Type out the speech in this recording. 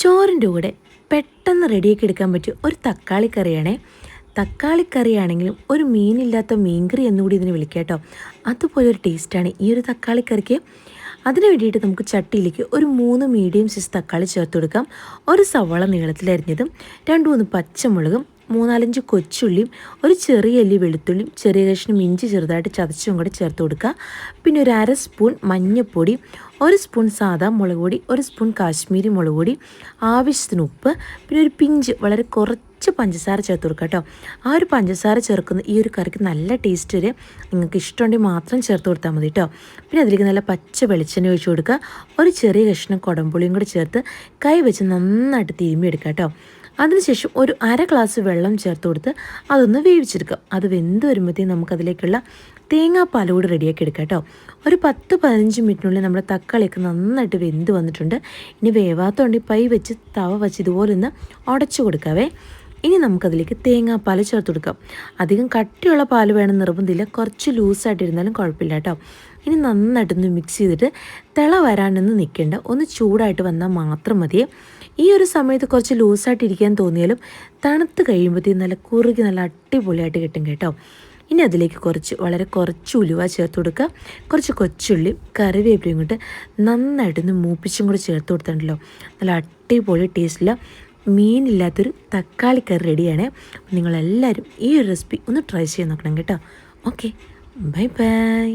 ചോറിൻ്റെ കൂടെ പെട്ടെന്ന് റെഡിയാക്കി എടുക്കാൻ പറ്റിയ ഒരു തക്കാളി കറിയാണേ. തക്കാളിക്കറിയാണെങ്കിലും ഒരു മീനില്ലാത്ത മീൻകറി എന്നുകൂടി ഇതിന് വിളിക്കാം കേട്ടോ. അതുപോലെ ഒരു ടേസ്റ്റാണ് ഈ ഒരു തക്കാളിക്കറിക്ക്. അതിന് വേണ്ടിയിട്ട് നമുക്ക് ചട്ടിയിലേക്ക് ഒരു 3 മീഡിയം സൈസ് തക്കാളി ചേർത്ത് കൊടുക്കാം. ഒരു സവാള നീളത്തിലരിഞ്ഞതും 2-3 പച്ചമുളകും 3-4 കൊച്ചുള്ളിയും ഒരു ചെറിയ അല്ലി വെളുത്തുള്ളിയും ചെറിയ കഷ്ണം ഇഞ്ചി ചെറുതായിട്ട് ചതച്ചും കൂടെ ചേർത്ത് കൊടുക്കുക. പിന്നെ ഒരു 1/2 സ്പൂൺ മഞ്ഞൾപ്പൊടി, 1 സ്പൂൺ സാദാ മുളക് പൊടി, 1 സ്പൂൺ കാശ്മീരി മുളക് പൊടി, ആവശ്യത്തിന് ഉപ്പ്, പിന്നെ ഒരു പിഞ്ച് വളരെ കുറച്ച് പഞ്ചസാര ചേർത്ത് കൊടുക്കുക കേട്ടോ. ആ ഒരു പഞ്ചസാര ചേർക്കുന്ന ഈ ഒരു കറിക്ക് നല്ല ടേസ്റ്റ് വരെ. നിങ്ങൾക്ക് ഇഷ്ടമുണ്ടെങ്കിൽ മാത്രം ചേർത്ത് കൊടുത്താൽ മതി കേട്ടോ. പിന്നെ അതിലേക്ക് നല്ല പച്ച വെളിച്ചെണ്ണ ഒഴിച്ച് കൊടുക്കുക. ഒരു ചെറിയ കഷ്ണം കുടംപുളിയും കൂടി ചേർത്ത് കൈ വെച്ച് നന്നായിട്ട് തിരുമ്മിയെടുക്കുക കേട്ടോ. അതിനുശേഷം ഒരു 1/2 ഗ്ലാസ് വെള്ളം ചേർത്ത് കൊടുത്ത് അതൊന്ന് വേവിച്ചെടുക്കാം. അത് വെന്ത് വരുമ്പോഴത്തേക്കും നമുക്കതിലേക്കുള്ള തേങ്ങാപ്പാൽ കൂടി റെഡിയാക്കി എടുക്കാം കേട്ടോ. ഒരു 10-15 മിനിറ്റിനുള്ളിൽ നമ്മുടെ തക്കാളിയൊക്കെ നന്നായിട്ട് വെന്ത് വന്നിട്ടുണ്ട്. ഇനി വേവാത്തോണ്ട് പൈ വെച്ച് തവ വെച്ച് ഇതുപോലെ ഒന്ന് ഉടച്ചു കൊടുക്കാവേ. ഇനി നമുക്കതിലേക്ക് തേങ്ങാപ്പാൽ ചേർത്ത് കൊടുക്കാം. അധികം കട്ടിയുള്ള പാൽ വേണം നിർബന്ധമില്ല, കുറച്ച് ലൂസായിട്ടിരുന്നാലും കുഴപ്പമില്ല കേട്ടോ. ഇനി നന്നായിട്ടൊന്ന് മിക്സ് ചെയ്തിട്ട് തിള വരാനൊന്നും നിൽക്കേണ്ട, ഒന്ന് ചൂടായിട്ട് വന്നാൽ മാത്രം മതിയേ. ഈ ഒരു സമയത്ത് കുറച്ച് ലൂസായിട്ടിരിക്കാൻ തോന്നിയാലും തണുത്ത് കഴിയുമ്പോഴത്തേക്കും നല്ല കുറുകി നല്ല അടിപൊളിയായിട്ട് കിട്ടും കേട്ടോ. ഇനി അതിലേക്ക് വളരെ കുറച്ച് ഉലുവ ചേർത്ത് കൊടുക്കുക. കുറച്ച് കൊച്ചുള്ളി കറിവേപ്പിലയും കൊണ്ട് നന്നായിട്ടൊന്ന് മൂപ്പിച്ചും കൂടെ ചേർത്ത് കൊടുത്തിട്ടുണ്ടല്ലോ. നല്ല അടിപൊളി ടേസ്റ്റില്ല മീനില്ലാത്തൊരു തക്കാളിക്കറി റെഡിയാണ്. നിങ്ങളെല്ലാവരും ഈ ഒരു റെസിപ്പി ഒന്ന് ട്രൈ ചെയ്ത് നോക്കണം കേട്ടോ. Okay, bye bye.